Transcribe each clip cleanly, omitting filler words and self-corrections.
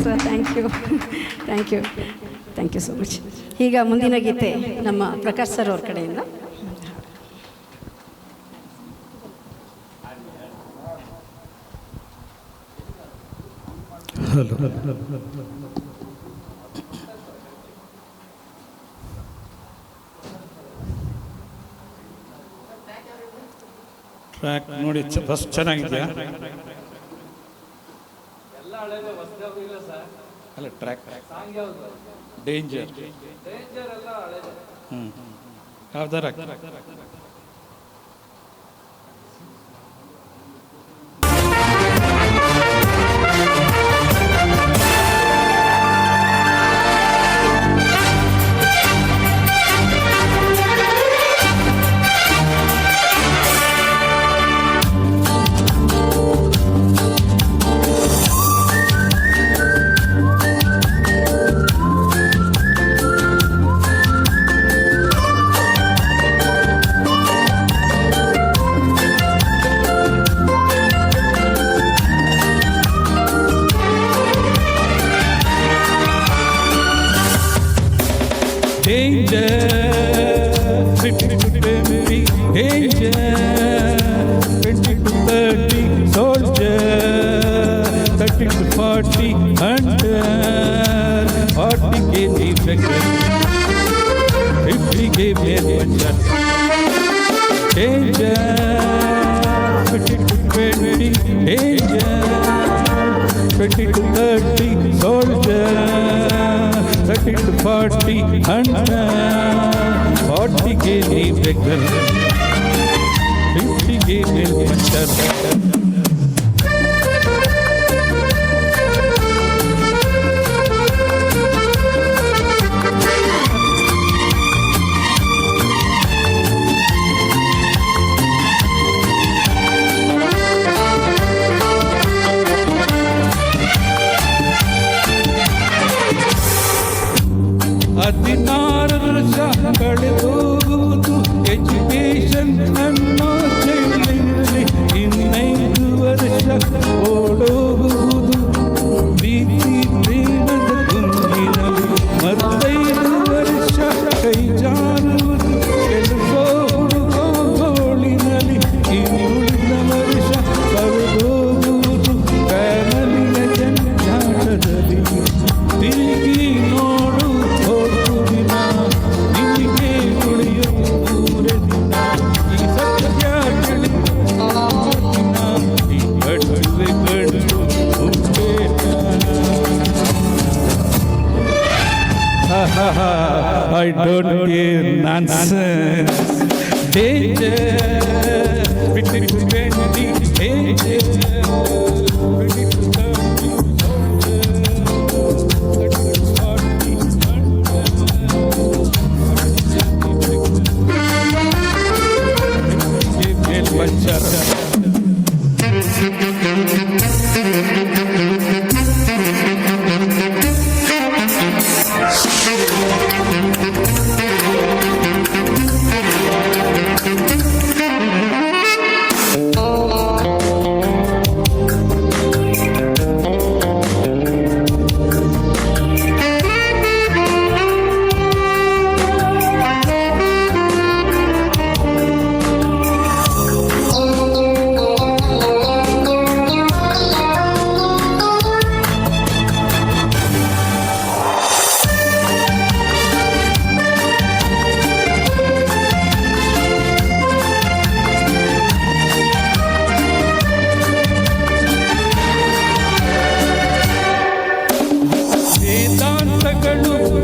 Sir, thank you thank you thank you so much. ಈಗ ಮುಂದಿನ ಗೀತೆ ನಮ್ಮ ಪ್ರಕಾಶ್ ಸರ್ ಅವ್ರ ಕಡೆಯಿಂದ. ಹಲೋ, ಟ್ರ್ಯಾಕ್ ನೋಡಿ, ಫಸ್ಟ್ ಚೆನ್ನಾಗಿದೆಯಾ? ಅಲ್ಲ, ಟ್ರ್ಯಾಕ್ ಡೇಂಜರ್ ಯಾವ್ದಾರ danger, 50 to 20, danger, 20 to 30, soldier, 30 to 40, hunter, 40 gave me veteran, 50 gave me adventure. Danger, 50 to 20, danger, 20 to 30, soldier, 30 to 40, hunter, 40 gave me veteran, 50 gave me adventure. ಹದಿನಾರು ವರ್ಷ ಕಳೆದೋಗುವುದು education ಅನ್ನೋ ಜೈಲಿನಲ್ಲಿ, 15 ವರ್ಷ ಓಡೋಗುವುದು ಪ್ರೀತಿ ಪ್ರೇಮದ ಗುಂಗಿನಲ್ಲಿ, 15 ವರ್ಷ ಕೈ ಜಾರುವುದು ಕೆಲಸೋ ಹುಡುಗೋ ಗೋಳಿನಲ್ಲಿ, ಉಳಿದ ವರ್ಷ ಕಳೆದೋಗುವುದು ಫ್ಯಾಮಿಲಿಯ ಜಂಜಾಟದಲ್ಲಿ. ತಿರುಗಿ ನೋಡು ದಿನ ನಿಮಗೆ ಉಳಿಯೋ 3 ದಿನ, ಈ ಸತ್ಯ ತಿಳಿ ದಿನ, ಈ ಕಡುವೆ ಕಡು I don't care nonsense. Danger, 50 to 20, danger, 20 to 30,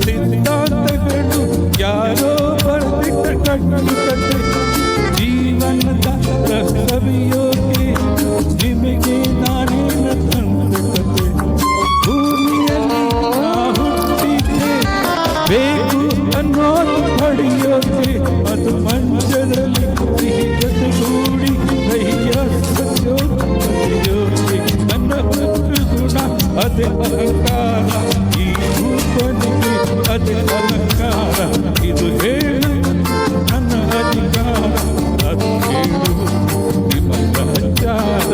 ಸಿದ್ಧಾಂತಗಳು ಯಾರೋ ಬರೆದಿಟ್ಟ ಕಣ್ಣು ಕತೆ, ಜೀವನದ ಕವಿಯೋಕೆ ನಿಮಗೆ ನಾನೇನ ತಂದೆ ಕತೆ. ಭೂಮಿಯಲ್ಲಿ ನಾ ಹುಟ್ಟಿದ್ದೆ ಬೇಕು ಅನ್ನೋದು ಪಡೆಯೋಕೆ, ಅದು ಮಂಚದಲ್ಲಿ ಸಿಹಿ ಜೊತೆಗೂಡಿ ಧೈರ್ಯ ಸತ್ಯೋಕೆ. ನನ್ನ ಗುಣ ಅದೇ ಅಹಂಕಾರ, ಈ ರೂಪನಿಗೆ ಅದೇ ಅಲಂಕಾರ. ಇದು ಹೇಳು ನನ್ನ ಅಧಿಕಾರ, ಅದು ಹೇಳು ನಿಮ್ಮ ಸಹಚಾರ.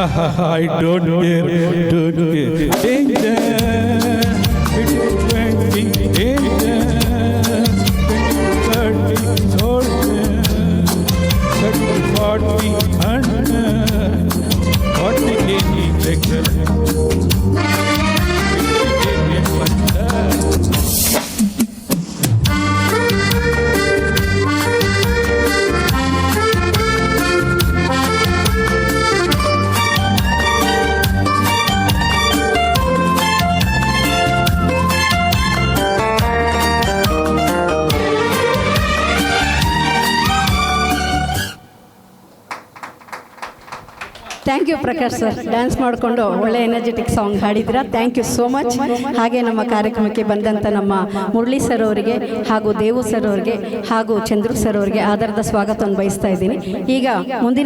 I don't care. Danger, it's 20 danger, 30 soldier, 30, 40, 100, 40 kg tractor, 50 kg butter. Thank you Prakash sir, dance ಮಾಡಿಕೊಂಡು ಒಳ್ಳೆ ಎನರ್ಜೆಟಿಕ್ ಸಾಂಗ್ ಹಾಡಿದ್ದೀರಾ. Thank you so much. ಹಾಗೆ ನಮ್ಮ ಕಾರ್ಯಕ್ರಮಕ್ಕೆ ಬಂದಂಥ ನಮ್ಮ ಮುರಳಿ ಸರ್ ಅವರಿಗೆ ಹಾಗೂ ದೇವು ಸರ್ ಅವರಿಗೆ ಹಾಗೂ ಚಂದ್ರು ಸರ್ ಅವರಿಗೆ ಆಧಾರದ ಸ್ವಾಗತವನ್ನು ಬಯಸ್ತಾ ಇದ್ದೀನಿ. ಈಗ ಮುಂದಿನ